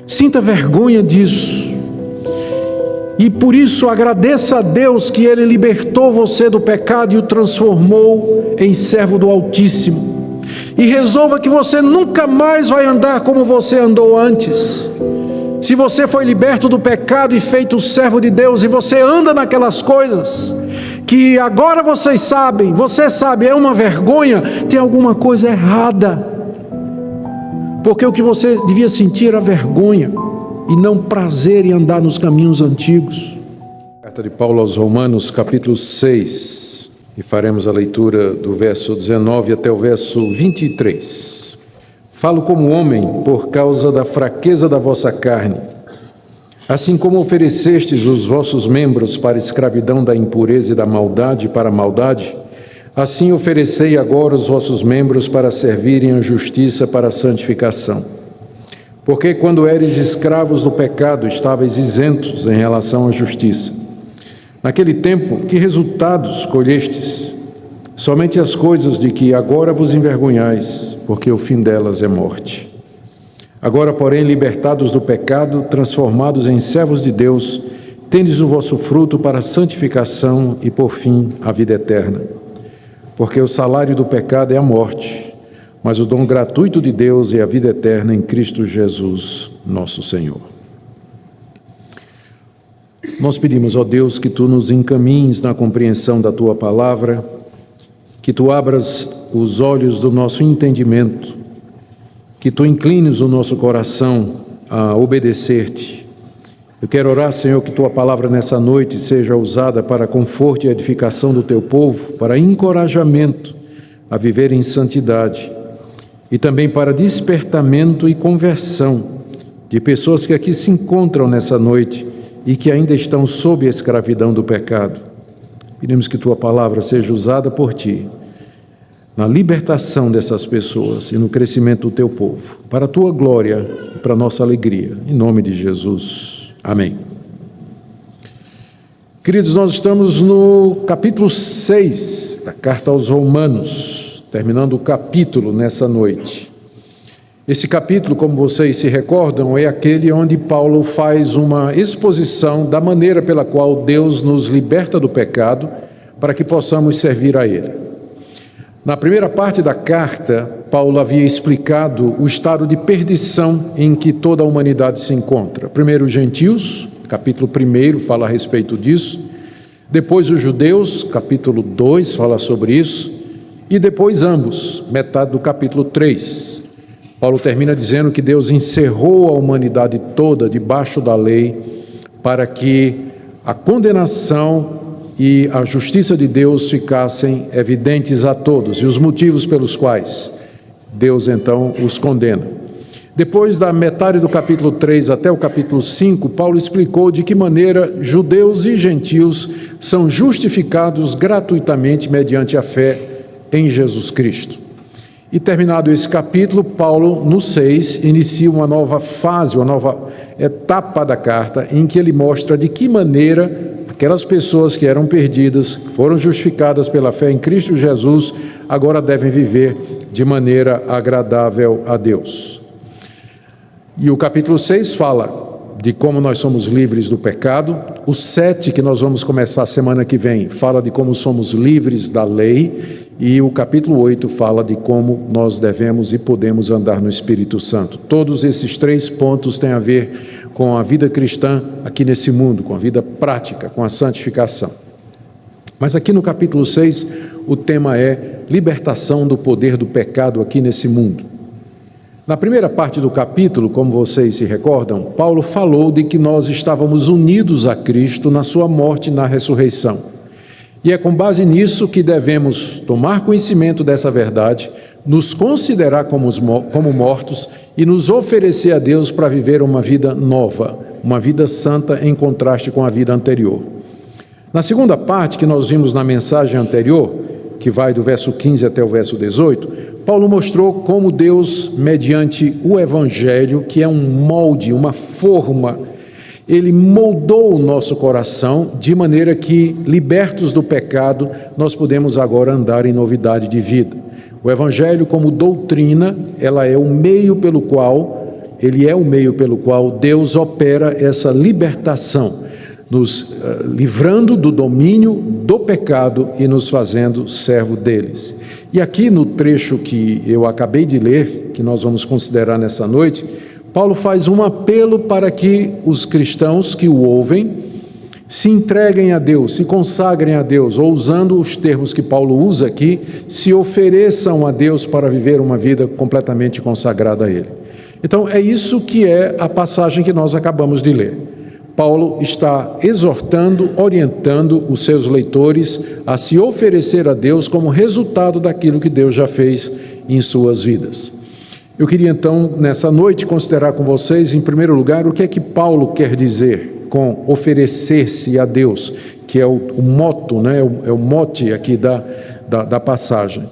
Sinta vergonha disso. E por isso agradeça a Deus que Ele libertou você do pecado e o transformou em servo do Altíssimo. E resolva que você nunca mais vai andar como você andou antes. Se você foi liberto do pecado e feito servo de Deus, e você anda naquelas coisas que agora você sabe, é uma vergonha, tem alguma coisa errada. Porque o que você devia sentir era vergonha e não prazer em andar nos caminhos antigos. Carta de Paulo aos Romanos, capítulo 6, e faremos a leitura do verso 19 até o verso 23. Falo como homem por causa da fraqueza da vossa carne. Assim como oferecestes os vossos membros para a escravidão da impureza e da maldade para a maldade, assim oferecei agora os vossos membros para servirem à justiça para a santificação. Porque quando eres escravos do pecado, estavais isentos em relação à justiça. Naquele tempo, que resultados colhestes? Somente as coisas de que agora vos envergonhais, porque o fim delas é morte. Agora, porém, libertados do pecado, transformados em servos de Deus, tendes o vosso fruto para a santificação e, por fim, a vida eterna. Porque o salário do pecado é a morte, mas o dom gratuito de Deus é a vida eterna em Cristo Jesus, nosso Senhor. Nós pedimos, ó Deus, que Tu nos encaminhes na compreensão da Tua palavra, que Tu abras os olhos do nosso entendimento, que Tu inclines o nosso coração a obedecer-Te. Eu quero orar, Senhor, que Tua palavra nessa noite seja usada para conforto e edificação do Teu povo, para encorajamento a viver em santidade e também para despertamento e conversão de pessoas que aqui se encontram nessa noite e que ainda estão sob a escravidão do pecado. Pedimos que Tua palavra seja usada por Ti na libertação dessas pessoas e no crescimento do Teu povo, para a Tua glória e para a nossa alegria. Em nome de Jesus. Amém. Queridos, nós estamos no capítulo 6 da Carta aos Romanos, terminando o capítulo nessa noite. Esse capítulo, como vocês se recordam, é aquele onde Paulo faz uma exposição da maneira pela qual Deus nos liberta do pecado para que possamos servir a Ele. Na primeira parte da carta, Paulo havia explicado o estado de perdição em que toda a humanidade se encontra. Primeiro os gentios, capítulo 1 fala a respeito disso. Depois os judeus, capítulo 2 fala sobre isso. E depois ambos, metade do capítulo 3. Paulo termina dizendo que Deus encerrou a humanidade toda debaixo da lei para que a condenação e a justiça de Deus ficassem evidentes a todos, e os motivos pelos quais Deus então os condena. Depois da metade do capítulo 3 até o capítulo 5, Paulo explicou de que maneira judeus e gentios são justificados gratuitamente mediante a fé em Jesus Cristo. E terminado esse capítulo, Paulo, no 6, inicia uma nova fase, uma nova etapa da carta, em que ele mostra de que maneira aquelas pessoas que eram perdidas, que foram justificadas pela fé em Cristo Jesus, agora devem viver de maneira agradável a Deus. E o capítulo 6 fala de como nós somos livres do pecado. O 7, que nós vamos começar a semana que vem, fala de como somos livres da lei. E o capítulo 8 fala de como nós devemos e podemos andar no Espírito Santo. Todos esses 3 pontos têm a ver com a vida cristã aqui nesse mundo, com a vida prática, com a santificação. Mas aqui no capítulo 6, o tema é libertação do poder do pecado aqui nesse mundo. Na primeira parte do capítulo, como vocês se recordam, Paulo falou de que nós estávamos unidos a Cristo na sua morte e na ressurreição. E é com base nisso que devemos tomar conhecimento dessa verdade, nos considerar como mortos e nos oferecer a Deus para viver uma vida nova, uma vida santa em contraste com a vida anterior. Na segunda parte, que nós vimos na mensagem anterior, que vai do verso 15 até o verso 18, Paulo mostrou como Deus, mediante o Evangelho, que é um molde, uma forma, Ele moldou o nosso coração de maneira que, libertos do pecado, nós podemos agora andar em novidade de vida. O Evangelho, como doutrina, ela é o meio pelo qual ele é o meio pelo qual Deus opera essa libertação, nos livrando do domínio do pecado e nos fazendo servo deles. E aqui no trecho que eu acabei de ler, que nós vamos considerar nessa noite, Paulo faz um apelo para que os cristãos que o ouvem se entreguem a Deus, se consagrem a Deus, ou usando os termos que Paulo usa aqui, se ofereçam a Deus para viver uma vida completamente consagrada a Ele. Então é isso que é a passagem que nós acabamos de ler. Paulo está exortando, orientando os seus leitores a se oferecer a Deus como resultado daquilo que Deus já fez em suas vidas. Eu queria então, nessa noite, considerar com vocês, em primeiro lugar, o que é que Paulo quer dizer com oferecer-se a Deus, que é o moto, né? É o mote aqui da passagem.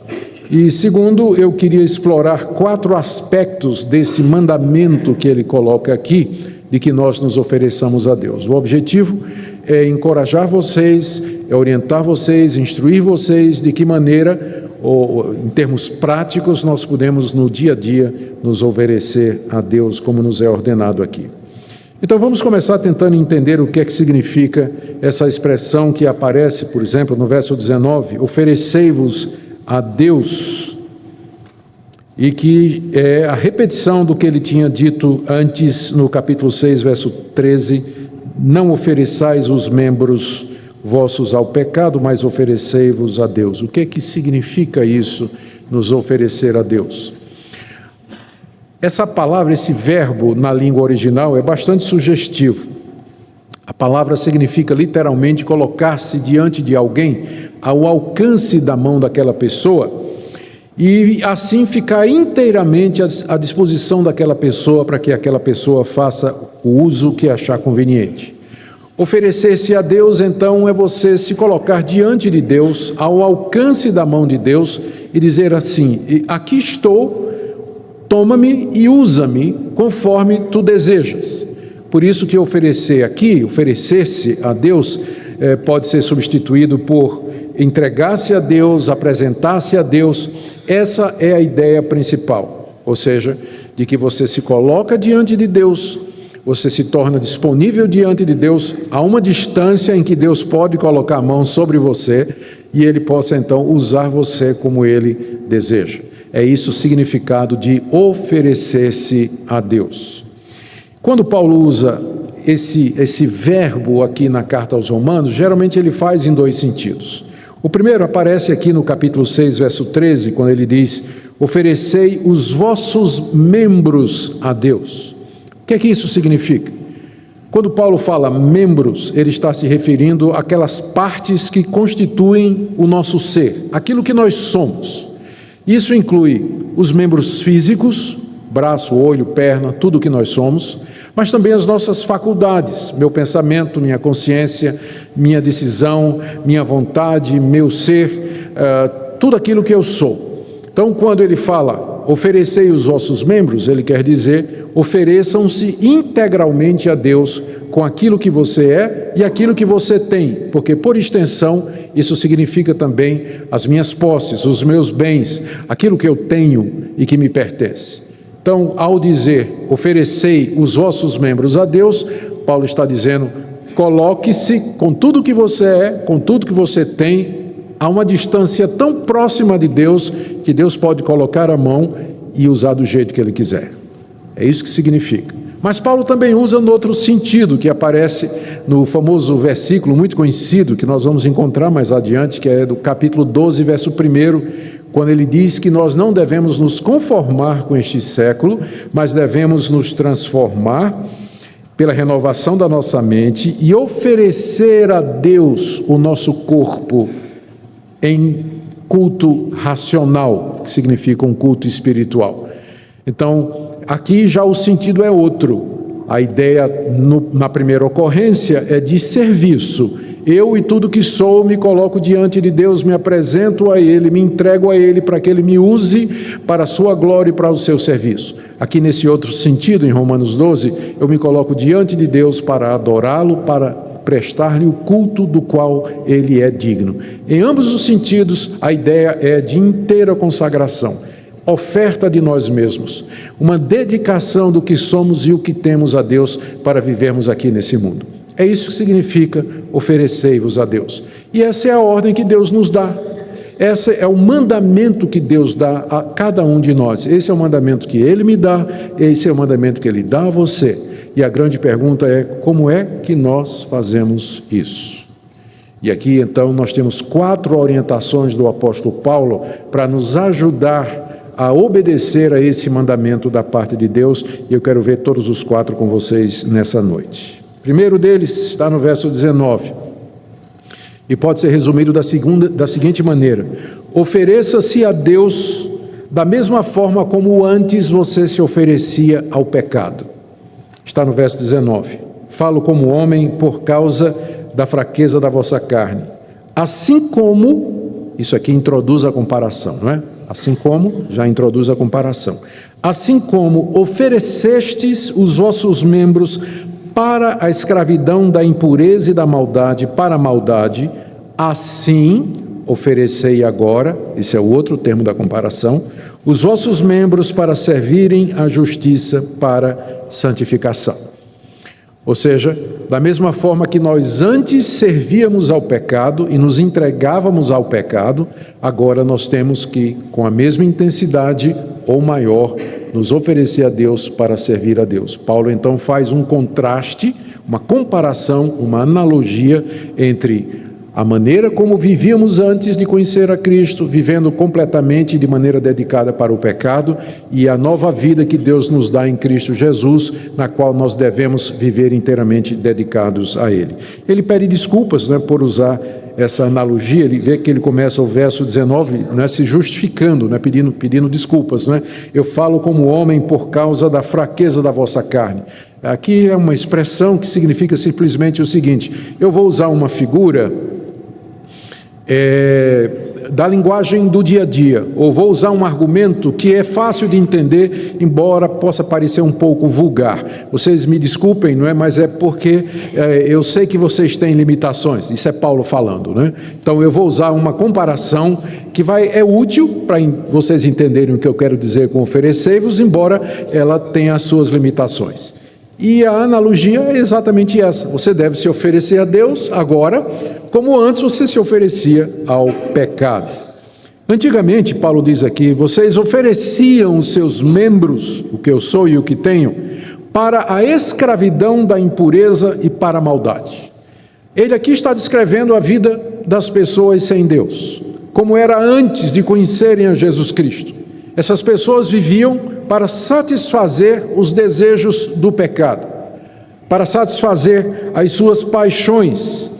E segundo, eu queria explorar 4 aspectos desse mandamento que ele coloca aqui, de que nós nos ofereçamos a Deus. O objetivo é encorajar vocês, é orientar vocês, instruir vocês de que maneira, ou em termos práticos, nós podemos no dia a dia nos oferecer a Deus como nos é ordenado aqui. Então vamos começar tentando entender o que é que significa essa expressão que aparece, por exemplo, no verso 19, oferecei-vos a Deus, e que é a repetição do que ele tinha dito antes no capítulo 6, verso 13, não ofereçais os membros vossos ao pecado, mas oferecei-vos a Deus. O que é que significa isso, nos oferecer a Deus? Essa palavra, esse verbo na língua original é bastante sugestivo. A palavra significa literalmente colocar-se diante de alguém, ao alcance da mão daquela pessoa, e assim ficar inteiramente à disposição daquela pessoa para que aquela pessoa faça o uso que achar conveniente. Oferecer-se a Deus, então, é você se colocar diante de Deus, ao alcance da mão de Deus, e dizer assim: aqui estou, toma-me e usa-me conforme tu desejas. Por isso que oferecer aqui, oferecer-se a Deus, pode ser substituído por entregar-se a Deus, apresentar-se a Deus. Essa é a ideia principal, ou seja, de que você se coloca diante de Deus, você se torna disponível diante de Deus a uma distância em que Deus pode colocar a mão sobre você e Ele possa então usar você como Ele deseja. É isso o significado de oferecer-se a Deus. Quando Paulo usa esse verbo aqui na carta aos Romanos, geralmente ele faz em 2 sentidos. O primeiro aparece aqui no capítulo 6, verso 13, quando ele diz: oferecei os vossos membros a Deus. O que é que isso significa? Quando Paulo fala membros, ele está se referindo àquelas partes que constituem o nosso ser, aquilo que nós somos. Isso inclui os membros físicos, braço, olho, perna, tudo o que nós somos, mas também as nossas faculdades, meu pensamento, minha consciência, minha decisão, minha vontade, meu ser, tudo aquilo que eu sou. Então, quando ele fala, oferecei os vossos membros, ele quer dizer, ofereçam-se integralmente a Deus com aquilo que você é e aquilo que você tem, porque, por extensão, isso significa também as minhas posses, os meus bens, aquilo que eu tenho e que me pertence. Então, ao dizer, oferecei os vossos membros a Deus, Paulo está dizendo, coloque-se com tudo que você é, com tudo que você tem, a uma distância tão próxima de Deus, que Deus pode colocar a mão e usar do jeito que Ele quiser. É isso que significa. Mas Paulo também usa no outro sentido, que aparece no famoso versículo muito conhecido, que nós vamos encontrar mais adiante, que é do capítulo 12, verso 1, quando ele diz que nós não devemos nos conformar com este século, mas devemos nos transformar pela renovação da nossa mente e oferecer a Deus o nosso corpo em culto racional, que significa um culto espiritual. Então, aqui já o sentido é outro. A ideia, na primeira ocorrência, é de serviço. Eu e tudo que sou me coloco diante de Deus, me apresento a Ele, me entrego a Ele para que Ele me use para a sua glória e para o seu serviço. Aqui nesse outro sentido, em Romanos 12, eu me coloco diante de Deus para adorá-lo, para prestar-lhe o culto do qual Ele é digno. Em ambos os sentidos, a ideia é de inteira consagração. oferta de nós mesmos, uma dedicação do que somos e o que temos a Deus para vivermos aqui nesse mundo. É isso que significa oferecei-vos a Deus. E essa é a ordem que Deus nos dá. Esse é o mandamento que Deus dá a cada um de nós. Esse é o mandamento que Ele me dá, esse é o mandamento que Ele dá a você. E a grande pergunta é, como é que nós fazemos isso? E aqui, então, nós temos 4 orientações do apóstolo Paulo para nos ajudar a obedecer a esse mandamento da parte de Deus, e eu quero ver todos os 4 com vocês nessa noite. O primeiro deles está no verso 19, e pode ser resumido da seguinte maneira: ofereça-se a Deus da mesma forma como antes você se oferecia ao pecado. Está no verso 19. Falo como homem por causa da fraqueza da vossa carne. Assim como, isso aqui introduz a comparação, não é? Assim como, já introduz a comparação. Assim como oferecestes os vossos membros para a escravidão da impureza e da maldade, para a maldade, assim oferecei agora, esse é o outro termo da comparação, os vossos membros para servirem à justiça para santificação. Ou seja, da mesma forma que nós antes servíamos ao pecado e nos entregávamos ao pecado, agora nós temos que, com a mesma intensidade ou maior, nos oferecer a Deus para servir a Deus. Paulo então faz um contraste, uma comparação, uma analogia entre a maneira como vivíamos antes de conhecer a Cristo, vivendo completamente de maneira dedicada para o pecado, e a nova vida que Deus nos dá em Cristo Jesus, na qual nós devemos viver inteiramente dedicados a Ele. Ele pede desculpas, né, por usar essa analogia. Ele vê que ele começa o verso 19, né, se justificando, né, pedindo desculpas. Né? Eu falo como homem por causa da fraqueza da vossa carne. Aqui é uma expressão que significa simplesmente o seguinte: eu vou usar uma figura da linguagem do dia a dia, ou vou usar um argumento que é fácil de entender, embora possa parecer um pouco vulgar. Vocês me desculpem, não é? Mas é porque eu sei que vocês têm limitações. Isso é Paulo falando, né? Então eu vou usar uma comparação que é útil para vocês entenderem o que eu quero dizer com oferecei-vos, embora ela tenha as suas limitações. E a analogia é exatamente essa: você deve se oferecer a Deus agora, como antes você se oferecia ao pecado. Antigamente, Paulo diz aqui, vocês ofereciam os seus membros, o que eu sou e o que tenho, para a escravidão da impureza e para a maldade. Ele aqui está descrevendo a vida das pessoas sem Deus, como era antes de conhecerem a Jesus Cristo. Essas pessoas viviam para satisfazer os desejos do pecado, para satisfazer as suas paixões,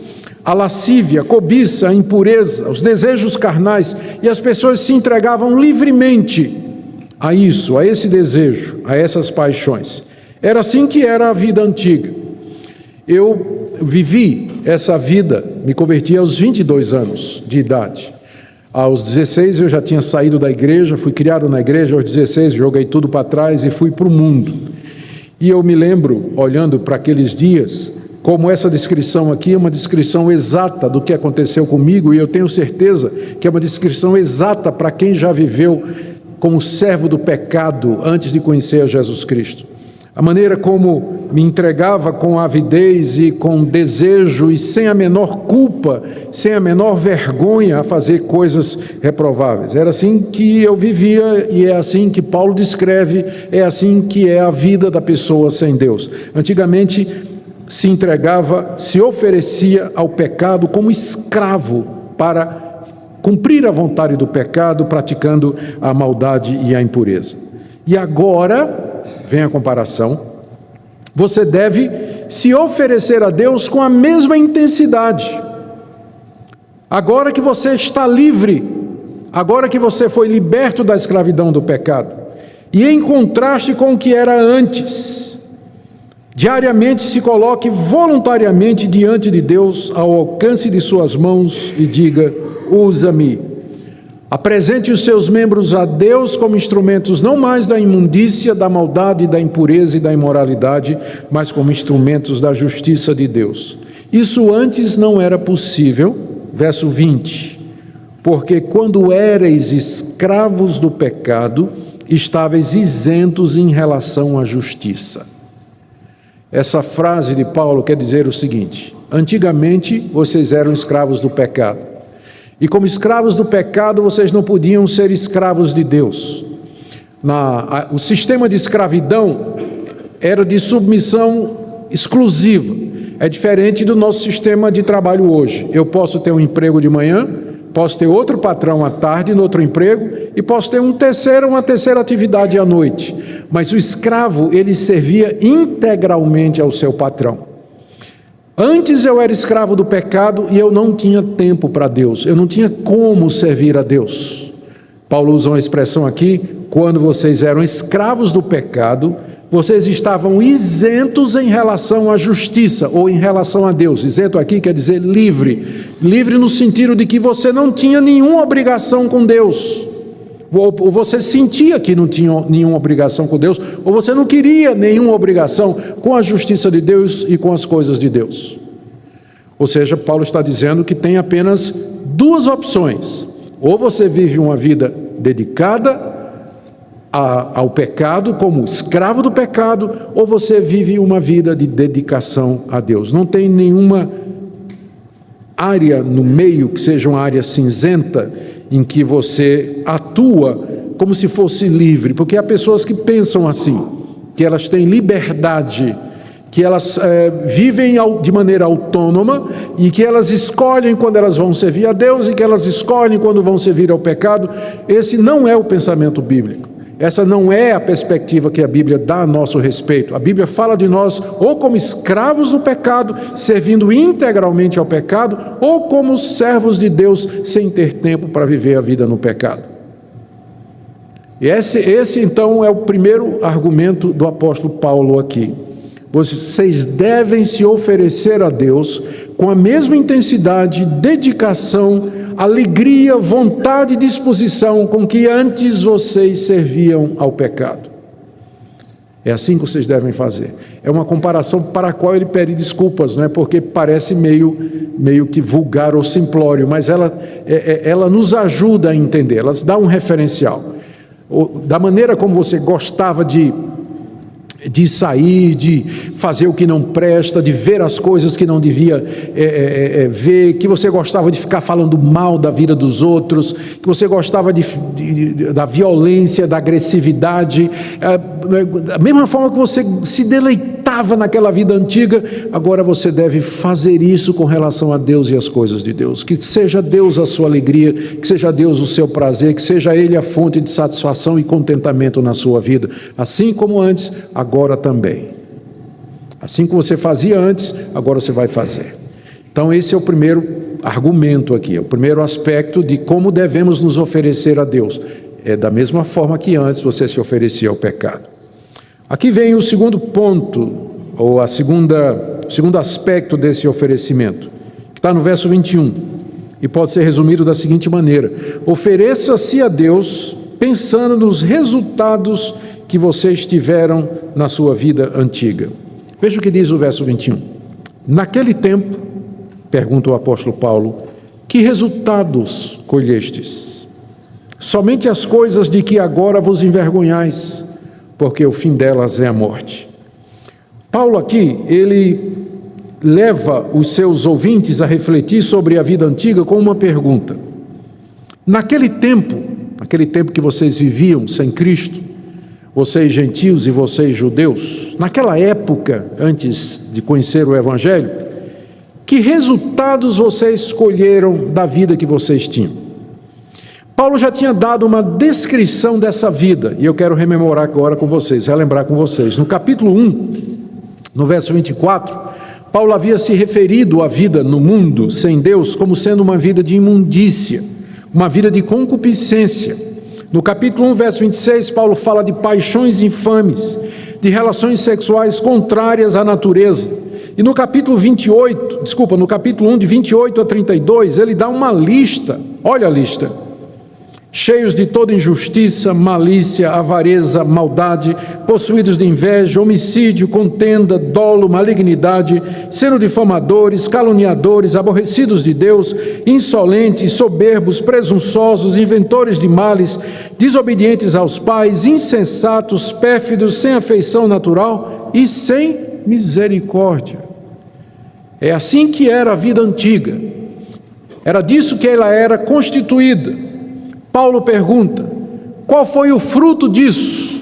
a lascívia, a cobiça, a impureza, os desejos carnais, e as pessoas se entregavam livremente a isso, a esse desejo, a essas paixões. Era assim que era a vida antiga. Eu vivi essa vida, me converti aos 22 anos de idade. Aos 16 eu já tinha saído da igreja, fui criado na igreja. Aos 16 joguei tudo para trás e fui para o mundo. E eu me lembro, olhando para aqueles dias, como essa descrição aqui é uma descrição exata do que aconteceu comigo, e eu tenho certeza que é uma descrição exata para quem já viveu como servo do pecado antes de conhecer a Jesus Cristo. A maneira como me entregava com avidez e com desejo e sem a menor culpa, sem a menor vergonha a fazer coisas reprováveis. Era assim que eu vivia, e é assim que Paulo descreve, é assim que é a vida da pessoa sem Deus. Antigamente se entregava, se oferecia ao pecado como escravo para cumprir a vontade do pecado, praticando a maldade e a impureza. E agora vem a comparação: você deve se oferecer a Deus com a mesma intensidade. Agora que você está livre, agora que você foi liberto da escravidão do pecado, e em contraste com o que era antes, diariamente se coloque voluntariamente diante de Deus, ao alcance de suas mãos, e diga: usa-me. Apresente os seus membros a Deus como instrumentos não mais da imundícia, da maldade, da impureza e da imoralidade, mas como instrumentos da justiça de Deus. Isso antes não era possível. Verso 20. porque quando éreis escravos do pecado, estáveis isentos em relação à justiça. Essa frase de Paulo quer dizer o seguinte: antigamente vocês eram escravos do pecado, e como escravos do pecado vocês não podiam ser escravos de Deus. O sistema de escravidão era de submissão exclusiva. É diferente do nosso sistema de trabalho hoje. Eu posso ter um emprego de manhã, posso ter outro patrão à tarde no outro emprego, e posso ter uma terceira atividade à noite. Mas o escravo, ele servia integralmente ao seu patrão. Antes eu era escravo do pecado e eu não tinha tempo para Deus, eu não tinha como servir a Deus. Paulo usa uma expressão aqui: quando vocês eram escravos do pecado, vocês estavam isentos em relação à justiça, ou em relação a Deus. Isento aqui quer dizer livre. Livre no sentido de que você não tinha nenhuma obrigação com Deus. Ou você sentia que não tinha nenhuma obrigação com Deus, ou você não queria nenhuma obrigação com a justiça de Deus e com as coisas de Deus. Ou seja, Paulo está dizendo que tem apenas duas opções: ou você vive uma vida dedicada ao pecado, como escravo do pecado, ou você vive uma vida de dedicação a Deus. Não tem nenhuma área no meio que seja uma área cinzenta em que você atua como se fosse livre, porque há pessoas que pensam assim, que elas têm liberdade, que elas vivem de maneira autônoma e que elas escolhem quando elas vão servir a Deus e que elas escolhem quando vão servir ao pecado. Esse não é o pensamento bíblico. Essa não é a perspectiva que a Bíblia dá a nosso respeito. A Bíblia fala de nós ou como escravos do pecado, servindo integralmente ao pecado, ou como servos de Deus, sem ter tempo para viver a vida no pecado. E esse então é o primeiro argumento do apóstolo Paulo aqui. Vocês devem se oferecer a Deus com a mesma intensidade, dedicação, alegria, vontade e disposição com que antes vocês serviam ao pecado. É assim que vocês devem fazer. É uma comparação para a qual ele pede desculpas, não é? Porque parece meio que vulgar ou simplório, mas ela nos ajuda a entender, ela dá um referencial. Da maneira como você gostava de sair, de fazer o que não presta, de ver as coisas que não devia ver, que você gostava de ficar falando mal da vida dos outros, que você gostava da violência, da agressividade, da mesma forma que você se deleitava naquela vida antiga, agora você deve fazer isso com relação a Deus e as coisas de Deus. Que seja Deus a sua alegria, que seja Deus o seu prazer, que seja Ele a fonte de satisfação e contentamento na sua vida, assim como antes, agora também. Assim como você fazia antes, agora você vai fazer. Então esse é o primeiro argumento aqui, é o primeiro aspecto de como devemos nos oferecer a Deus. É da mesma forma que antes você se oferecia ao pecado. Aqui vem o segundo ponto, ou o segundo aspecto desse oferecimento, que está no verso 21, e pode ser resumido da seguinte maneira: ofereça-se a Deus pensando nos resultados que vocês tiveram na sua vida antiga. Veja o que diz o verso 21. Naquele tempo, pergunta o apóstolo Paulo, que resultados colhestes? Somente as coisas de que agora vos envergonhais, porque o fim delas é a morte. Paulo aqui, ele leva os seus ouvintes a refletir sobre a vida antiga com uma pergunta. Naquele tempo que vocês viviam sem Cristo, vocês gentios e vocês judeus, naquela época, antes de conhecer o Evangelho, que resultados vocês escolheram da vida que vocês tinham? Paulo já tinha dado uma descrição dessa vida, e eu quero rememorar agora com vocês, relembrar com vocês. No capítulo 1, no verso 24, Paulo havia se referido à vida no mundo sem Deus como sendo uma vida de imundícia, uma vida de concupiscência. No capítulo 1, verso 26, Paulo fala de paixões infames, de relações sexuais contrárias à natureza. E no capítulo 1, de 28 a 32, ele dá uma lista, olha a lista, cheios de toda injustiça, malícia, avareza, maldade, possuídos de inveja, homicídio, contenda, dolo, malignidade, sendo difamadores, caluniadores, aborrecidos de Deus, insolentes, soberbos, presunçosos, inventores de males, desobedientes aos pais, insensatos, pérfidos, sem afeição natural e sem misericórdia. É assim que era a vida antiga. Era disso que ela era constituída. Paulo pergunta: qual foi o fruto disso?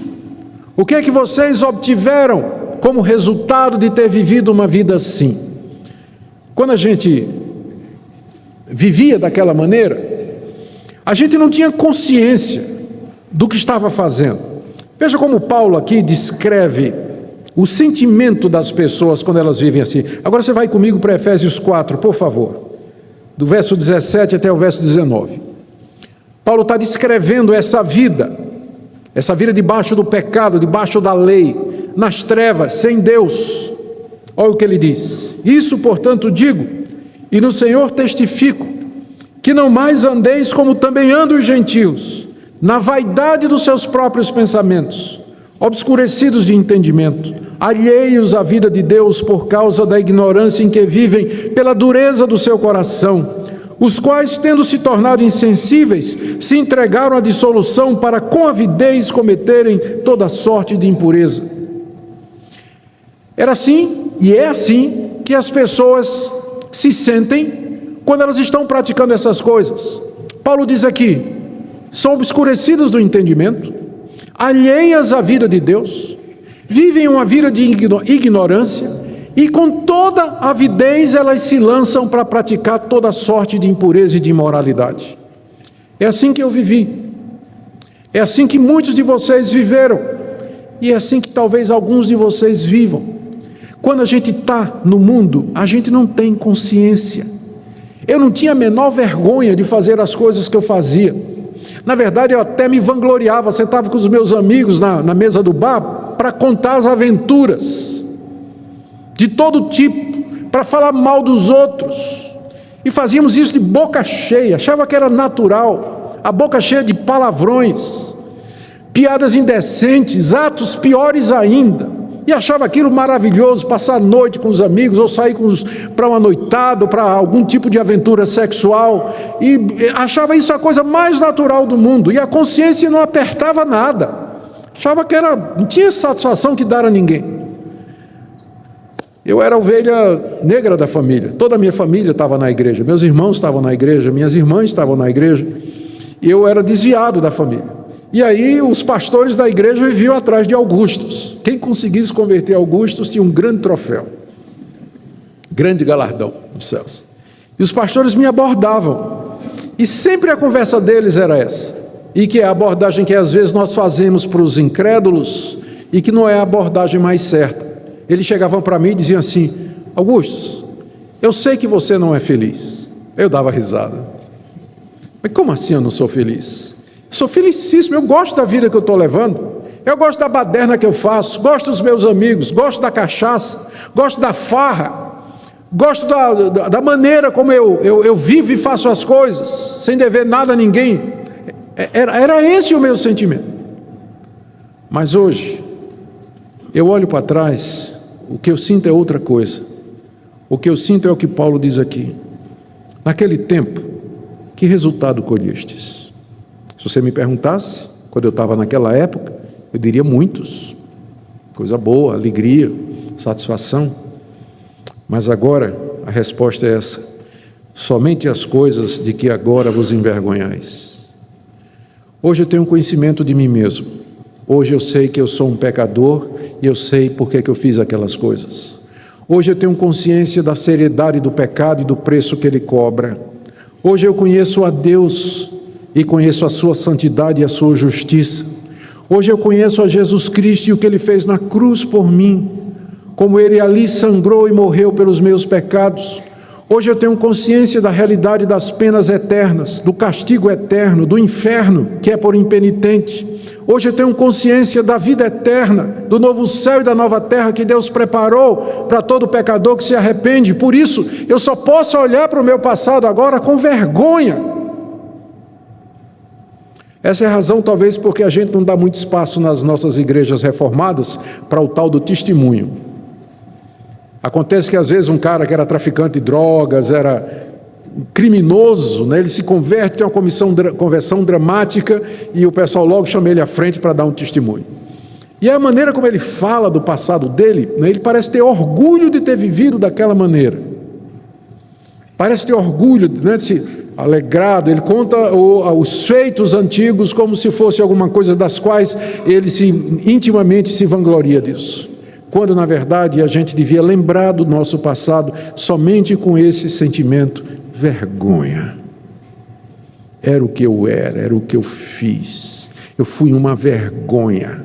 O que é que vocês obtiveram como resultado de ter vivido uma vida assim? Quando a gente vivia daquela maneira, a gente não tinha consciência do que estava fazendo. Veja como Paulo aqui descreve o sentimento das pessoas quando elas vivem assim. Agora você vai comigo para Efésios 4, por favor, do verso 17 até o verso 19. Paulo está descrevendo essa vida debaixo do pecado, debaixo da lei, nas trevas, sem Deus. Olha o que ele diz: isso, portanto, digo, e no Senhor testifico, que não mais andeis como também andam os gentios, na vaidade dos seus próprios pensamentos, obscurecidos de entendimento, alheios à vida de Deus por causa da ignorância em que vivem, pela dureza do seu coração, os quais, tendo se tornado insensíveis, se entregaram à dissolução para com avidez cometerem toda sorte de impureza. Era assim, e é assim, que as pessoas se sentem quando elas estão praticando essas coisas. Paulo diz aqui: são obscurecidas do entendimento, alheias à vida de Deus, vivem uma vida de ignorância, e com toda avidez elas se lançam para praticar toda sorte de impureza e de imoralidade. É assim que eu vivi. É assim que muitos de vocês viveram. E é assim que talvez alguns de vocês vivam. Quando a gente está no mundo, a gente não tem consciência. Eu não tinha a menor vergonha de fazer as coisas que eu fazia. Na verdade, eu até me vangloriava, sentava com os meus amigos na mesa do bar para contar as aventuras de todo tipo, para falar mal dos outros, e fazíamos isso de boca cheia, achava que era natural, a boca cheia de palavrões, piadas indecentes, atos piores ainda, e achava aquilo maravilhoso, passar a noite com os amigos, ou sair para uma noitada, para algum tipo de aventura sexual, e achava isso a coisa mais natural do mundo, e a consciência não apertava nada, achava que não tinha satisfação que dar a ninguém. Eu era a ovelha negra da família, toda a minha família estava na igreja, meus irmãos estavam na igreja, minhas irmãs estavam na igreja, e eu era desviado da família. E aí os pastores da igreja viviam atrás de Augustos. Quem conseguisse converter Augustos tinha um grande troféu, grande galardão dos céus. E os pastores me abordavam, e sempre a conversa deles era essa, e que é a abordagem que às vezes nós fazemos para os incrédulos, e que não é a abordagem mais certa. Eles chegavam para mim e diziam assim: Augusto, eu sei que você não é feliz. Eu dava risada. Mas como assim eu não sou feliz? Eu sou felicíssimo, eu gosto da vida que eu estou levando, eu gosto da baderna que eu faço, gosto dos meus amigos, gosto da cachaça, gosto da farra, gosto da maneira como eu vivo e faço as coisas, sem dever nada a ninguém. Era esse o meu sentimento. Mas hoje, eu olho para trás, o que eu sinto é outra coisa. O que eu sinto é o que Paulo diz aqui: naquele tempo, que resultado colhestes? Se você me perguntasse, quando eu estava naquela época, eu diria muitos. Coisa boa, alegria, satisfação. Mas agora, a resposta é essa: somente as coisas de que agora vos envergonhais. Hoje eu tenho conhecimento de mim mesmo. Hoje eu sei que eu sou um pecador e eu sei por que eu fiz aquelas coisas. Hoje eu tenho consciência da seriedade do pecado e do preço que ele cobra. Hoje eu conheço a Deus e conheço a sua santidade e a sua justiça. Hoje eu conheço a Jesus Cristo e o que ele fez na cruz por mim, como ele ali sangrou e morreu pelos meus pecados. Hoje eu tenho consciência da realidade das penas eternas, do castigo eterno, do inferno que é por impenitente. Hoje eu tenho consciência da vida eterna, do novo céu e da nova terra que Deus preparou para todo pecador que se arrepende. Por isso, eu só posso olhar para o meu passado agora com vergonha. Essa é a razão, talvez, porque a gente não dá muito espaço nas nossas igrejas reformadas para o tal do testemunho. Acontece que, às vezes, um cara que era traficante de drogas, era criminoso, né? Ele se converte, tem uma conversão dramática e o pessoal logo chama ele à frente para dar um testemunho. E a maneira como ele fala do passado dele, né? Ele parece ter orgulho de ter vivido daquela maneira. Parece ter orgulho, né? Alegrado, ele conta os feitos antigos como se fosse alguma coisa das quais ele intimamente se vangloria disso. Quando, na verdade, a gente devia lembrar do nosso passado somente com esse sentimento: vergonha. Era o que eu era o que eu fiz. Eu fui uma vergonha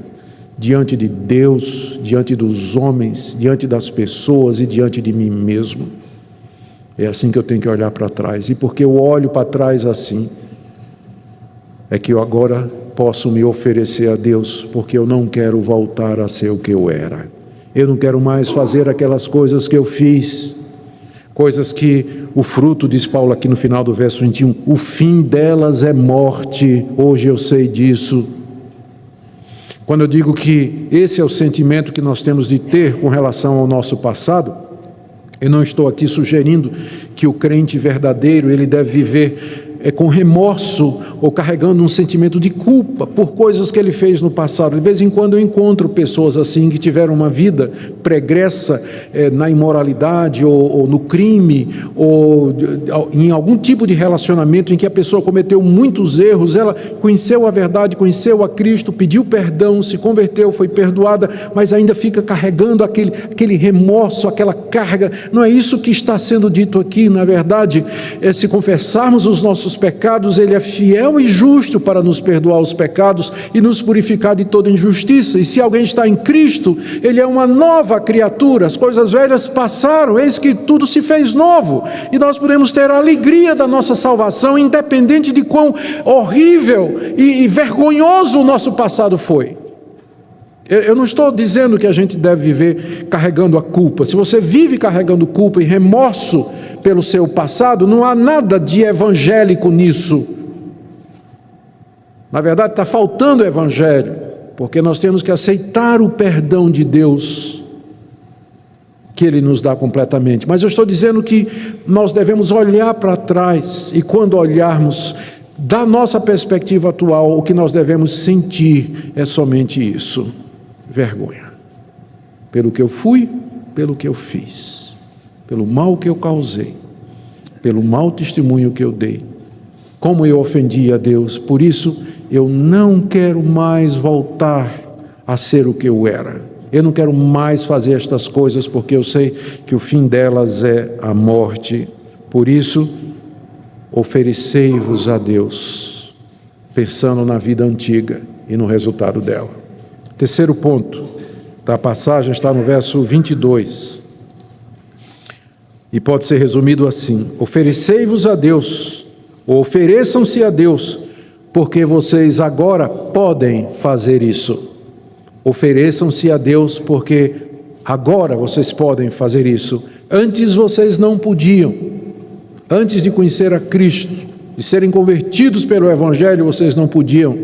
diante de Deus, diante dos homens, diante das pessoas e diante de mim mesmo. É assim que eu tenho que olhar para trás. E porque eu olho para trás assim, é que eu agora posso me oferecer a Deus, porque eu não quero voltar a ser o que eu era. Eu não quero mais fazer aquelas coisas que eu fiz, coisas que o fruto, diz Paulo aqui no final do verso 21, o fim delas é morte. Hoje eu sei disso. Quando eu digo que esse é o sentimento que nós temos de ter com relação ao nosso passado, eu não estou aqui sugerindo que o crente verdadeiro ele deve viver com remorso ou carregando um sentimento de culpa por coisas que ele fez no passado. De vez em quando eu encontro pessoas assim que tiveram uma vida pregressa na imoralidade ou no crime ou em algum tipo de relacionamento em que a pessoa cometeu muitos erros. Ela conheceu a verdade, conheceu a Cristo, pediu perdão, se converteu, foi perdoada, mas ainda fica carregando aquele remorso, aquela carga. Não é isso que está sendo dito aqui. Na verdade, se confessarmos os nossos pecados, Ele é fiel e justo para nos perdoar os pecados e nos purificar de toda injustiça. E se alguém está em Cristo, ele é uma nova criatura. As coisas velhas passaram, eis que tudo se fez novo. E nós podemos ter a alegria da nossa salvação, independente de quão horrível e vergonhoso o nosso passado foi. Eu não estou dizendo que a gente deve viver carregando a culpa. Se você vive carregando culpa e remorso pelo seu passado, não há nada de evangélico nisso. Na verdade, está faltando evangelho, porque nós temos que aceitar o perdão de Deus, que Ele nos dá completamente. Mas eu estou dizendo que nós devemos olhar para trás, e quando olharmos da nossa perspectiva atual, o que nós devemos sentir é somente isso: vergonha. Pelo que eu fui, pelo que eu fiz, pelo mal que eu causei, pelo mau testemunho que eu dei, como eu ofendi a Deus. Por isso, eu não quero mais voltar a ser o que eu era. Eu não quero mais fazer estas coisas, porque eu sei que o fim delas é a morte. Por isso, oferecei-vos a Deus, pensando na vida antiga e no resultado dela. Terceiro ponto da passagem está no verso 22. E pode ser resumido assim: oferecei-vos a Deus, ou ofereçam-se a Deus, porque vocês agora podem fazer isso. Ofereçam-se a Deus, porque agora vocês podem fazer isso. Antes vocês não podiam. Antes de conhecer a Cristo, de serem convertidos pelo Evangelho, vocês não podiam.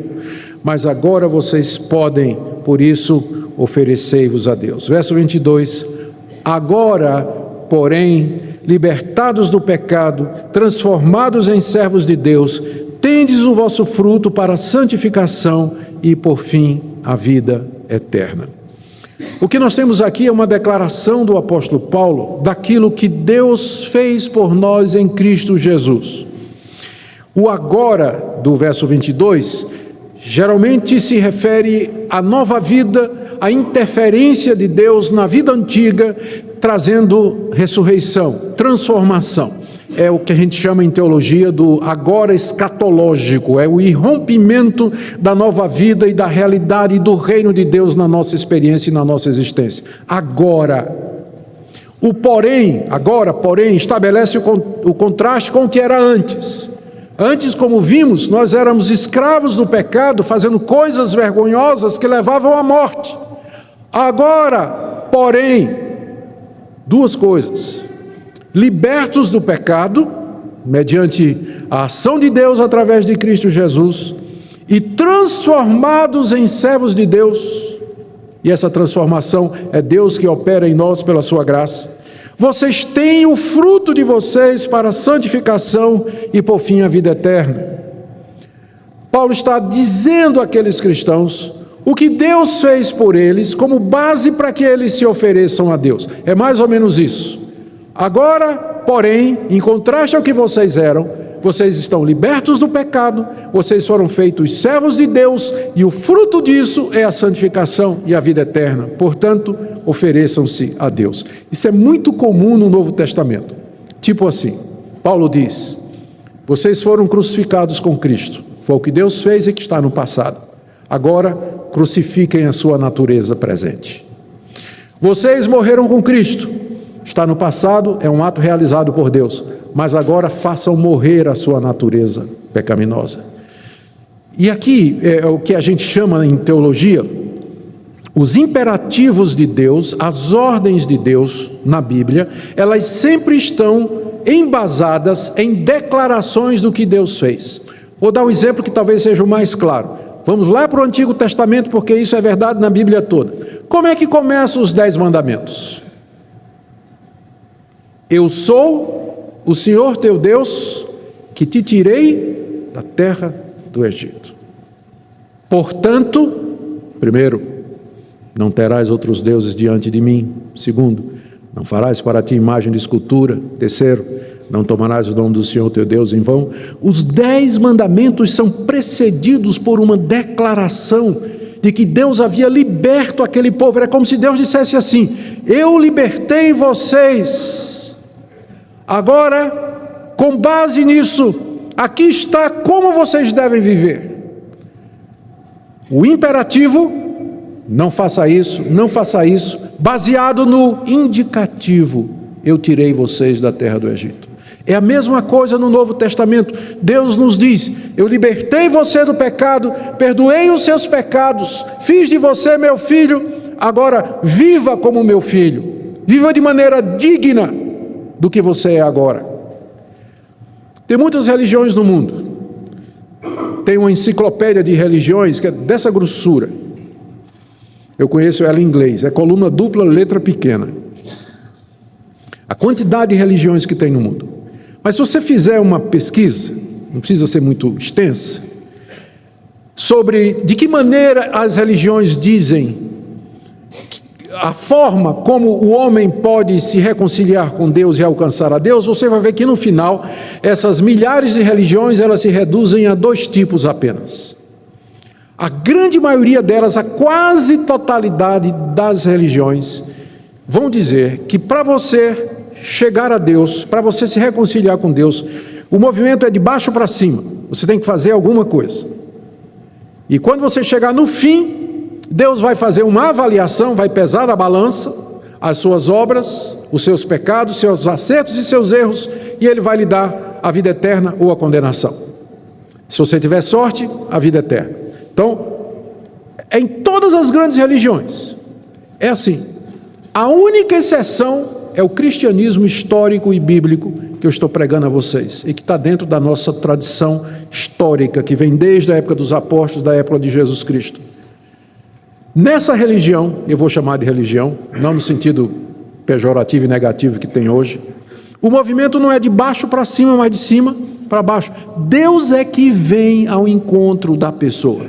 Mas agora vocês podem, por isso, oferecei-vos a Deus. Verso 22. Agora, porém, libertados do pecado, transformados em servos de Deus, tendes o vosso fruto para a santificação e, por fim, a vida eterna. O que nós temos aqui é uma declaração do apóstolo Paulo daquilo que Deus fez por nós em Cristo Jesus. O agora, do verso 22, geralmente se refere à nova vida, à interferência de Deus na vida antiga, trazendo ressurreição, transformação. É o que a gente chama em teologia do agora escatológico, é o irrompimento da nova vida e da realidade do reino de Deus na nossa experiência e na nossa existência. Agora, o porém, agora, porém, estabelece o contraste com o que era antes. Antes, como vimos, nós éramos escravos do pecado, fazendo coisas vergonhosas que levavam à morte. Agora, porém, duas coisas: libertos do pecado, mediante a ação de Deus através de Cristo Jesus, e transformados em servos de Deus, e essa transformação é Deus que opera em nós pela sua graça, vocês têm o fruto de vocês para a santificação e por fim a vida eterna. Paulo está dizendo àqueles cristãos o que Deus fez por eles como base para que eles se ofereçam a Deus. É mais ou menos isso. Agora, porém, em contraste ao que vocês eram, vocês estão libertos do pecado, vocês foram feitos servos de Deus, e o fruto disso é a santificação e a vida eterna. Portanto, ofereçam-se a Deus. Isso é muito comum no Novo Testamento. Tipo assim, Paulo diz: vocês foram crucificados com Cristo. Foi o que Deus fez e que está no passado. Agora, crucifiquem a sua natureza presente. Vocês morreram com Cristo. Está no passado, é um ato realizado por Deus. Mas agora façam morrer a sua natureza pecaminosa. E aqui é o que a gente chama em teologia, os imperativos de Deus, as ordens de Deus na Bíblia, elas sempre estão embasadas em declarações do que Deus fez. Vou dar um exemplo que talvez seja o mais claro. Vamos lá para o Antigo Testamento, porque isso é verdade na Bíblia toda. Como é que começam os 10 mandamentos? Eu sou o Senhor teu Deus, que te tirei da terra do Egito. Portanto, primeiro, não terás outros deuses diante de mim. Segundo, não farás para ti imagem de escultura. Terceiro, não tomarás o nome do Senhor teu Deus em vão. Os 10 mandamentos são precedidos por uma declaração de que Deus havia liberto aquele povo. Era como se Deus dissesse assim: eu libertei vocês. Agora, com base nisso, aqui está como vocês devem viver. O imperativo, não faça isso, não faça isso, baseado no indicativo, eu tirei vocês da terra do Egito. É a mesma coisa no Novo Testamento. Deus nos diz: eu libertei você do pecado, perdoei os seus pecados, fiz de você meu filho, agora viva como meu filho, viva de maneira digna do que você é agora. Tem muitas religiões no mundo. Tem uma enciclopédia de religiões que é dessa grossura. Eu conheço ela em inglês, é coluna dupla, letra pequena. A quantidade de religiões que tem no mundo. Mas se você fizer uma pesquisa, não precisa ser muito extensa, sobre de que maneira as religiões dizem a forma como o homem pode se reconciliar com Deus e alcançar a Deus, você vai ver que no final, essas milhares de religiões, elas se reduzem a 2 tipos apenas. A grande maioria delas, a quase totalidade das religiões, vão dizer que para você chegar a Deus, para você se reconciliar com Deus, o movimento é de baixo para cima. Você tem que fazer alguma coisa. E quando você chegar no fim, Deus vai fazer uma avaliação, vai pesar na balança as suas obras, os seus pecados, seus acertos e seus erros, e Ele vai lhe dar a vida eterna ou a condenação. Se você tiver sorte, a vida eterna. Então, em todas as grandes religiões, é assim. A única exceção é o cristianismo histórico e bíblico que eu estou pregando a vocês, e que está dentro da nossa tradição histórica, que vem desde a época dos apóstolos, da época de Jesus Cristo. Nessa religião, eu vou chamar de religião, não no sentido pejorativo e negativo que tem hoje, o movimento não é de baixo para cima, mas de cima para baixo. Deus é que vem ao encontro da pessoa.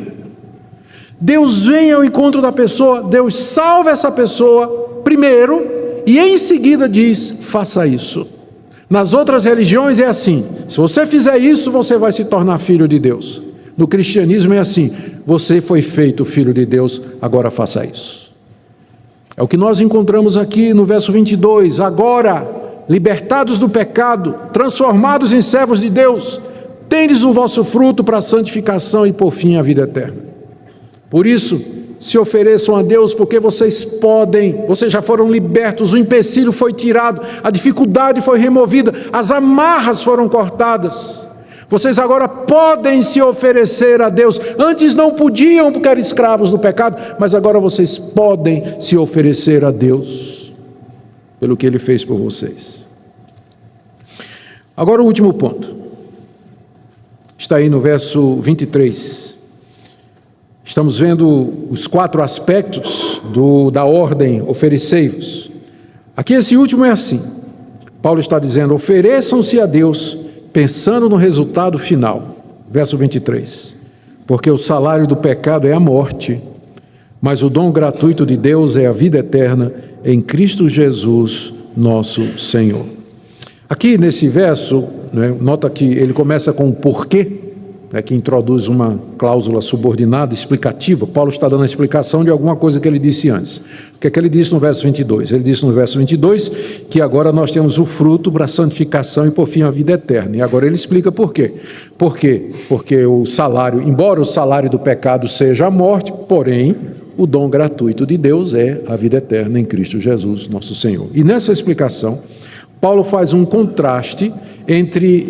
Deus vem ao encontro da pessoa, Deus salva essa pessoa primeiro, e em seguida diz: faça isso. Nas outras religiões é assim: se você fizer isso, você vai se tornar filho de Deus. No cristianismo é assim: você foi feito filho de Deus, agora faça isso. É o que nós encontramos aqui no verso 22. Agora, libertados do pecado, transformados em servos de Deus, tendes o vosso fruto para a santificação e por fim a vida eterna. Por isso, se ofereçam a Deus, porque vocês podem, vocês já foram libertos, o empecilho foi tirado, a dificuldade foi removida, as amarras foram cortadas. Vocês agora podem se oferecer a Deus. Antes não podiam porque eram escravos do pecado, mas agora vocês podem se oferecer a Deus pelo que Ele fez por vocês. Agora o último ponto. Está aí no verso 23. Estamos vendo os 4 aspectos da ordem oferecei-vos. Aqui esse último é assim. Paulo está dizendo: ofereçam-se a Deus pensando no resultado final. Verso 23. Porque o salário do pecado é a morte, mas o dom gratuito de Deus é a vida eterna em Cristo Jesus, nosso Senhor. Aqui nesse verso, nota que ele começa com o porquê, que introduz uma cláusula subordinada, explicativa. Paulo está dando a explicação de alguma coisa que ele disse antes. O que é que ele disse no verso 22? Ele disse no verso 22 que agora nós temos o fruto para a santificação e por fim a vida eterna. E agora ele explica por quê. Por quê? Porque o salário, embora o salário do pecado seja a morte, porém o dom gratuito de Deus é a vida eterna em Cristo Jesus, nosso Senhor. E nessa explicação, Paulo faz um contraste entre,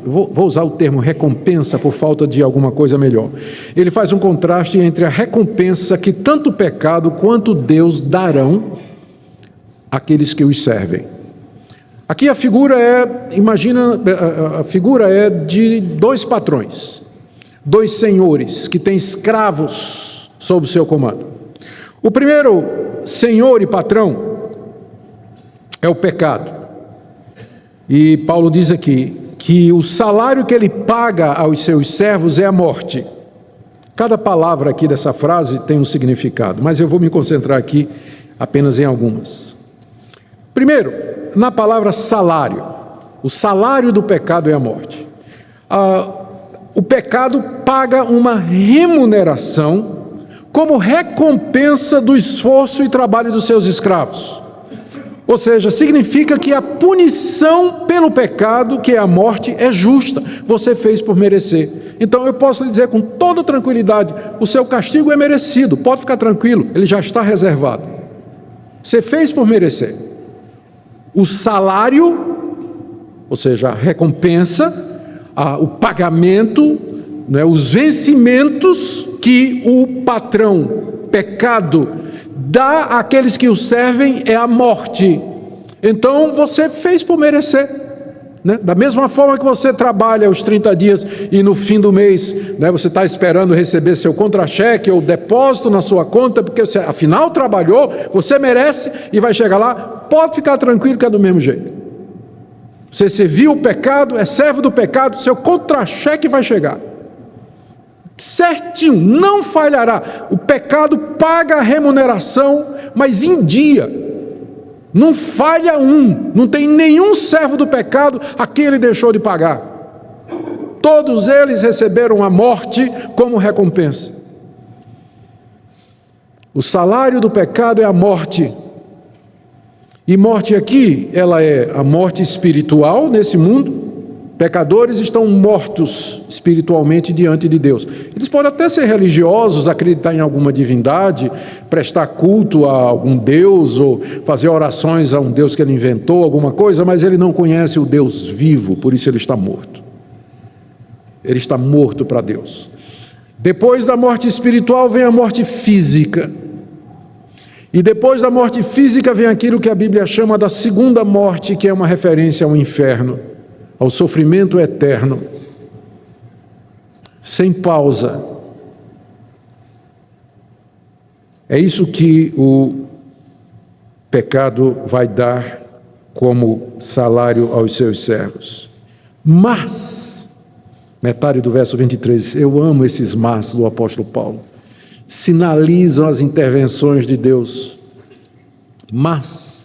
vou usar o termo recompensa por falta de alguma coisa melhor. Ele faz um contraste entre a recompensa que tanto o pecado quanto Deus darão àqueles que os servem. Aqui a figura é de 2 patrões, 2 senhores que têm escravos sob o seu comando. O primeiro senhor e patrão é o pecado. E Paulo diz aqui que o salário que ele paga aos seus servos é a morte. Cada palavra aqui dessa frase tem um significado, mas eu vou me concentrar aqui apenas em algumas. Primeiro, na palavra salário. O salário do pecado é a morte. O pecado paga uma remuneração como recompensa do esforço e trabalho dos seus escravos. Ou seja, significa que a punição pelo pecado, que é a morte, é justa. Você fez por merecer. Então eu posso lhe dizer com toda tranquilidade, o seu castigo é merecido, pode ficar tranquilo, ele já está reservado. Você fez por merecer. O salário, ou seja, a recompensa, o pagamento, os vencimentos que o patrão, pecado, dá àqueles que o servem é a morte. Então você fez por merecer, Da mesma forma que você trabalha os 30 dias e no fim do mês, você está esperando receber seu contra-cheque ou depósito na sua conta, porque você afinal trabalhou, você merece e vai chegar lá, pode ficar tranquilo que é do mesmo jeito. Você serviu o pecado, é servo do pecado, seu contra-cheque vai chegar. Certinho, não falhará. O pecado paga a remuneração, mas em dia. Não falha não tem nenhum servo do pecado a quem ele deixou de pagar. Todos eles receberam a morte como recompensa. O salário do pecado é a morte. E morte aqui, ela é a morte espiritual nesse mundo. Pecadores estão mortos espiritualmente diante de Deus. Eles podem até ser religiosos, acreditar em alguma divindade, prestar culto a algum Deus ou fazer orações a um Deus que ele inventou, alguma coisa, mas ele não conhece o Deus vivo, por isso ele está morto. Ele está morto para Deus. Depois da morte espiritual vem a morte física. E depois da morte física vem aquilo que a Bíblia chama da segunda morte, que é uma referência ao inferno, ao sofrimento eterno, sem pausa. É isso que o pecado vai dar como salário aos seus servos. Mas, metade do verso 23, eu amo esses mas do apóstolo Paulo, sinalizam as intervenções de Deus. Mas,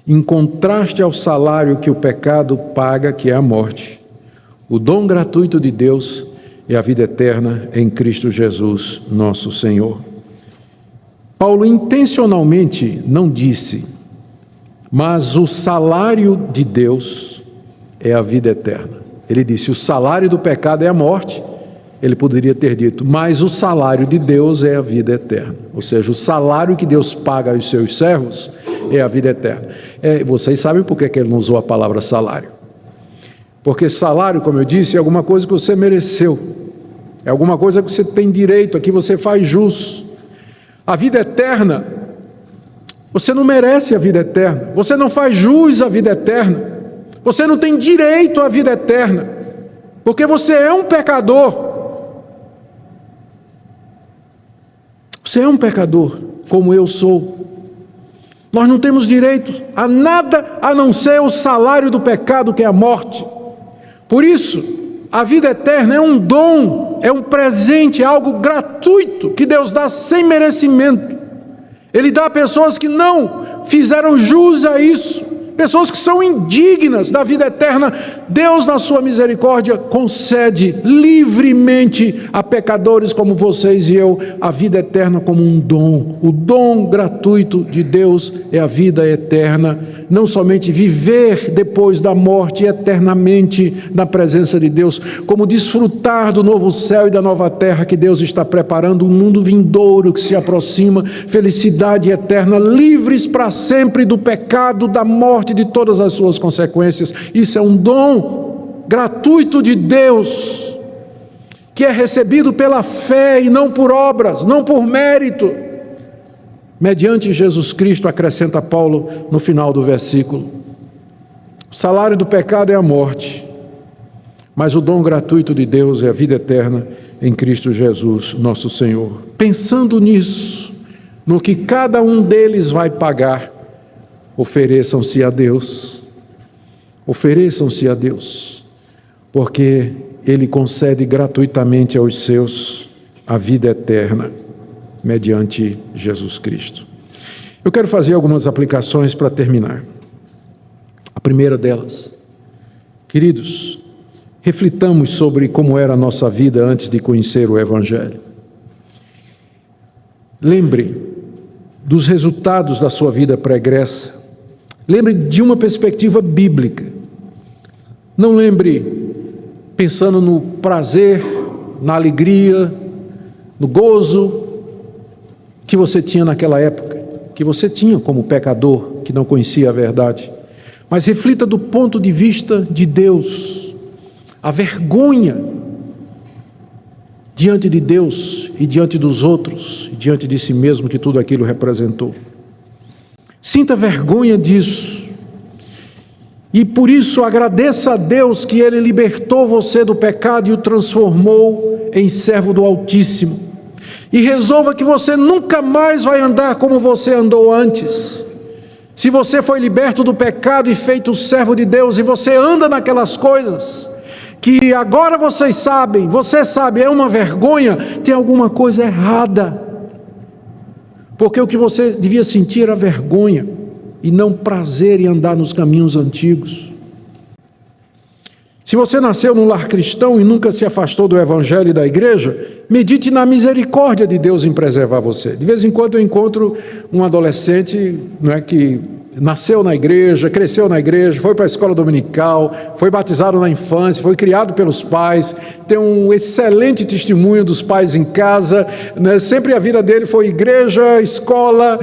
em contraste ao salário que o pecado paga, que é a morte, o dom gratuito de Deus é a vida eterna em Cristo Jesus, nosso Senhor. Paulo intencionalmente não disse, mas o salário de Deus é a vida eterna. Ele disse, o salário do pecado é a morte. Ele poderia ter dito, mas o salário de Deus é a vida eterna. Ou seja, o salário que Deus paga aos seus servos é a vida eterna. Vocês sabem por que ele não usou a palavra salário? Porque salário, como eu disse, é alguma coisa que você mereceu. É alguma coisa que você tem direito, aqui você faz jus. A vida eterna, você não merece a vida eterna. Você não faz jus à vida eterna. Você não tem direito à vida eterna. Porque você é um pecador. Você é um pecador, como eu sou. Nós não temos direito a nada a não ser o salário do pecado, que é a morte. Por isso, a vida eterna é um dom, é um presente, é algo gratuito que Deus dá sem merecimento. Ele dá a pessoas que não fizeram jus a isso, pessoas que são indignas da vida eterna. Deus, na sua misericórdia, concede livremente a pecadores como vocês e eu a vida eterna como um dom. O dom gratuito de Deus é a vida eterna, não somente viver depois da morte eternamente na presença de Deus, como desfrutar do novo céu e da nova terra que Deus está preparando, um mundo vindouro que se aproxima, felicidade eterna, livres para sempre do pecado, da morte, de todas as suas consequências. Isso é um dom gratuito de Deus, que é recebido pela fé e não por obras, não por mérito, mediante Jesus Cristo, acrescenta Paulo no final do versículo. O salário do pecado é a morte, mas o dom gratuito de Deus é a vida eterna em Cristo Jesus, nosso Senhor. Pensando nisso, no que cada um deles vai pagar, ofereçam-se a Deus, porque Ele concede gratuitamente aos seus a vida eterna, mediante Jesus Cristo. Eu quero fazer algumas aplicações para terminar. A primeira delas, queridos, reflitamos sobre como era a nossa vida antes de conhecer o Evangelho. Lembre dos resultados da sua vida pregressa. Lembre de uma perspectiva bíblica. Não lembre pensando no prazer, na alegria, no gozo que você tinha naquela época, que você tinha como pecador que não conhecia a verdade. Mas reflita do ponto de vista de Deus, a vergonha diante de Deus e diante dos outros, e diante de si mesmo que tudo aquilo representou. Sinta vergonha disso, e por isso agradeça a Deus que Ele libertou você do pecado e o transformou em servo do Altíssimo, e resolva que você nunca mais vai andar como você andou antes. Se você foi liberto do pecado e feito servo de Deus, e você anda naquelas coisas que agora você sabe, é uma vergonha, tem alguma coisa errada. Porque o que você devia sentir era vergonha e não prazer em andar nos caminhos antigos. Se você nasceu num lar cristão e nunca se afastou do Evangelho e da igreja, medite na misericórdia de Deus em preservar você. De vez em quando eu encontro um adolescente, que nasceu na igreja, cresceu na igreja, foi para a escola dominical, foi batizado na infância, foi criado pelos pais, tem um excelente testemunho dos pais em casa, sempre a vida dele foi igreja, escola,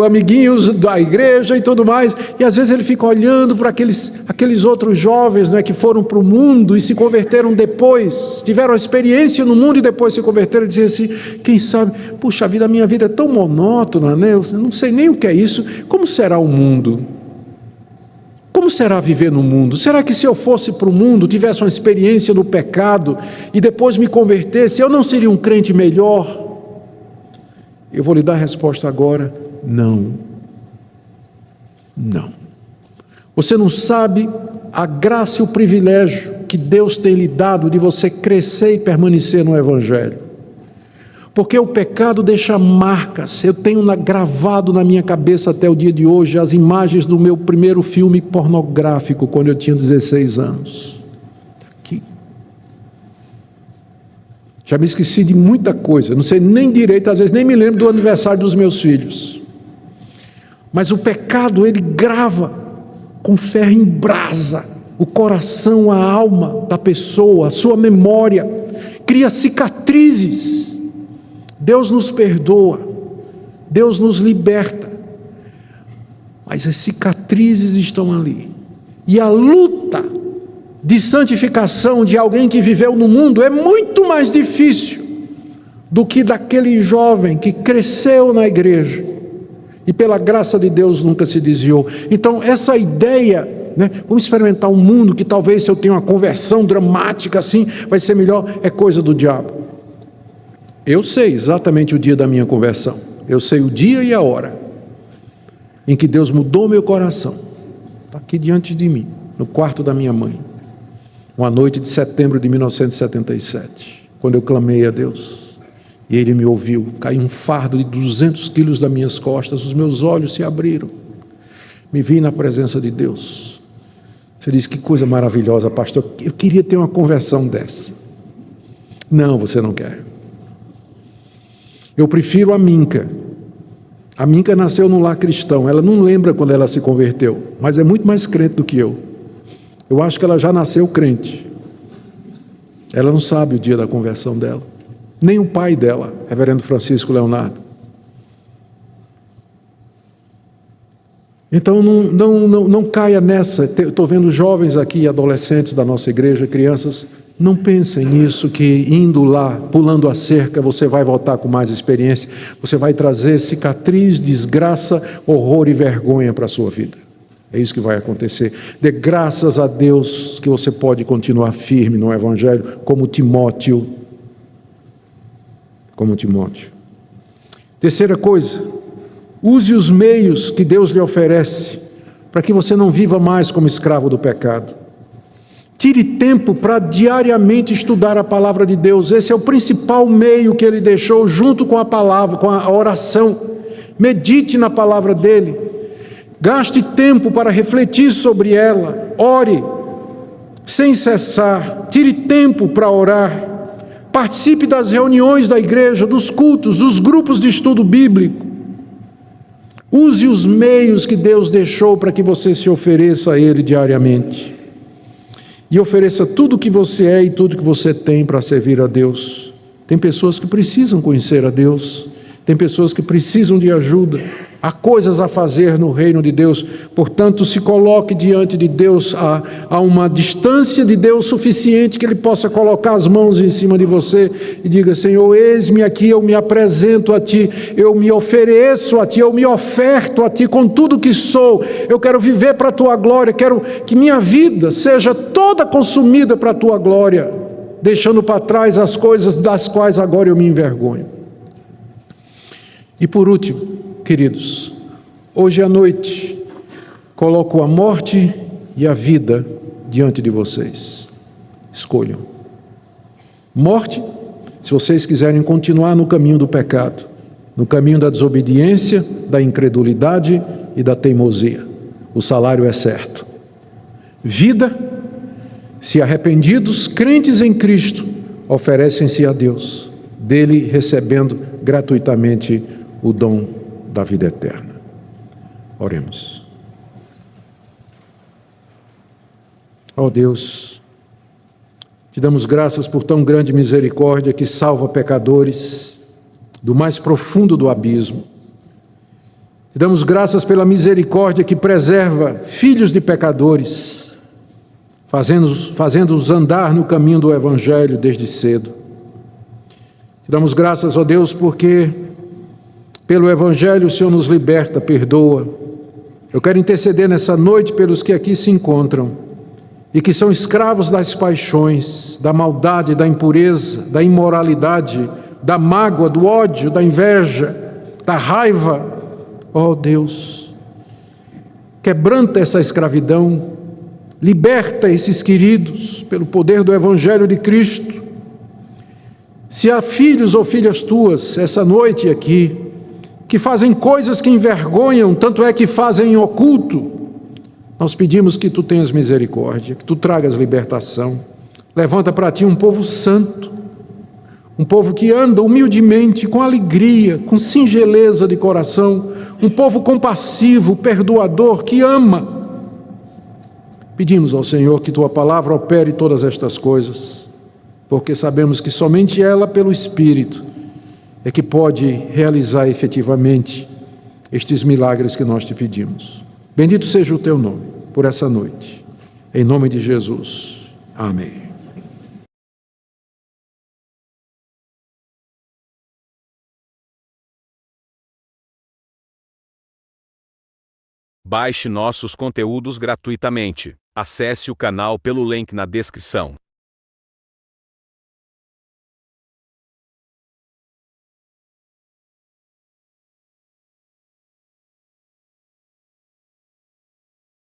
amiguinhos da igreja e tudo mais, e às vezes ele fica olhando para aqueles outros jovens que foram para o mundo e se converteram depois, tiveram a experiência no mundo e depois se converteram, e dizem assim, quem sabe, puxa vida, a minha vida é tão monótona, eu não sei nem o que é isso, como será o mundo? Como será viver no mundo? Será que se eu fosse para o mundo, tivesse uma experiência no pecado e depois me convertesse, eu não seria um crente melhor? Eu vou lhe dar a resposta agora: não. Não. Você não sabe a graça e o privilégio que Deus tem lhe dado de você crescer e permanecer no Evangelho. Porque o pecado deixa marcas. Eu tenho gravado na minha cabeça até o dia de hoje as imagens do meu primeiro filme pornográfico, quando eu tinha 16 anos. Aqui. Já me esqueci de muita coisa, não sei nem direito, às vezes nem me lembro do aniversário dos meus filhos. Mas o pecado, ele grava com ferro em brasa o coração, a alma da pessoa, a sua memória, cria cicatrizes. Deus nos perdoa, Deus nos liberta, mas as cicatrizes estão ali, e a luta de santificação de alguém que viveu no mundo é muito mais difícil do que daquele jovem que cresceu na igreja e pela graça de Deus nunca se desviou. Então essa ideia, vamos experimentar um mundo que talvez se eu tenho uma conversão dramática assim, vai ser melhor, é coisa do diabo. Eu sei exatamente o dia da minha conversão. Eu sei o dia e a hora em que Deus mudou meu coração. Está aqui diante de mim, no quarto da minha mãe. Uma noite de setembro de 1977, quando eu clamei a Deus. E Ele me ouviu. Caiu um fardo de 200 quilos das minhas costas. Os meus olhos se abriram. Me vi na presença de Deus. Você diz, que coisa maravilhosa, pastor. Eu queria ter uma conversão dessa. Não, você não quer. Eu prefiro a Minca. A Minca nasceu num lar cristão. Ela não lembra quando ela se converteu, mas é muito mais crente do que eu. Eu acho que ela já nasceu crente. Ela não sabe o dia da conversão dela. Nem o pai dela, reverendo Francisco Leonardo. Então não caia nessa. Estou vendo jovens aqui, adolescentes da nossa igreja, crianças. Não pensem nisso, que indo lá, pulando a cerca, você vai voltar com mais experiência. Você vai trazer cicatriz, desgraça, horror e vergonha para a sua vida. É isso que vai acontecer. Dê graças a Deus que você pode continuar firme no Evangelho, como Timóteo. Como Timóteo. Terceira coisa, use os meios que Deus lhe oferece para que você não viva mais como escravo do pecado. Tire tempo para diariamente estudar a palavra de Deus. Esse é o principal meio que Ele deixou junto com a palavra, com a oração. Medite na palavra dEle. Gaste tempo para refletir sobre ela. Ore sem cessar. Tire tempo para orar. Participe das reuniões da igreja, dos cultos, dos grupos de estudo bíblico. Use os meios que Deus deixou para que você se ofereça a Ele diariamente. E ofereça tudo o que você é e tudo o que você tem para servir a Deus. Tem pessoas que precisam conhecer a Deus. Tem pessoas que precisam de ajuda. Há coisas a fazer no reino de Deus. Portanto, se coloque diante de Deus a uma distância de Deus suficiente que Ele possa colocar as mãos em cima de você e diga, Senhor, eis-me aqui, eu me apresento a Ti, eu me ofereço a Ti, eu me oferto a Ti com tudo que sou. Eu quero viver para a Tua glória, quero que minha vida seja toda consumida para a Tua glória, deixando para trás as coisas das quais agora eu me envergonho. E por último, queridos, hoje à noite, coloco a morte e a vida diante de vocês. Escolham. Morte, se vocês quiserem continuar no caminho do pecado, no caminho da desobediência, da incredulidade e da teimosia. O salário é certo. Vida, se arrependidos, crentes em Cristo, oferecem-se a Deus, dele recebendo gratuitamente o dom da vida eterna. Oremos. Ó Deus, te damos graças por tão grande misericórdia que salva pecadores do mais profundo do abismo. Te damos graças pela misericórdia que preserva filhos de pecadores, fazendo-os andar no caminho do Evangelho desde cedo. Te damos graças, ó Deus, porque pelo Evangelho o Senhor nos liberta, perdoa. Eu quero interceder nessa noite pelos que aqui se encontram e que são escravos das paixões, da maldade, da impureza, da imoralidade, da mágoa, do ódio, da inveja, da raiva. Ó Deus, quebranta essa escravidão, liberta esses queridos pelo poder do Evangelho de Cristo. Se há filhos ou filhas tuas essa noite aqui, que fazem coisas que envergonham, tanto é que fazem em oculto, nós pedimos que Tu tenhas misericórdia, que Tu tragas libertação. Levanta para Ti um povo santo, um povo que anda humildemente, com alegria, com singeleza de coração, um povo compassivo, perdoador, que ama. Pedimos ao Senhor que Tua palavra opere todas estas coisas, porque sabemos que somente ela, pelo Espírito, é que pode realizar efetivamente estes milagres que nós Te pedimos. Bendito seja o Teu nome por essa noite. Em nome de Jesus. Amém. Baixe nossos conteúdos gratuitamente. Acesse o canal pelo link na descrição.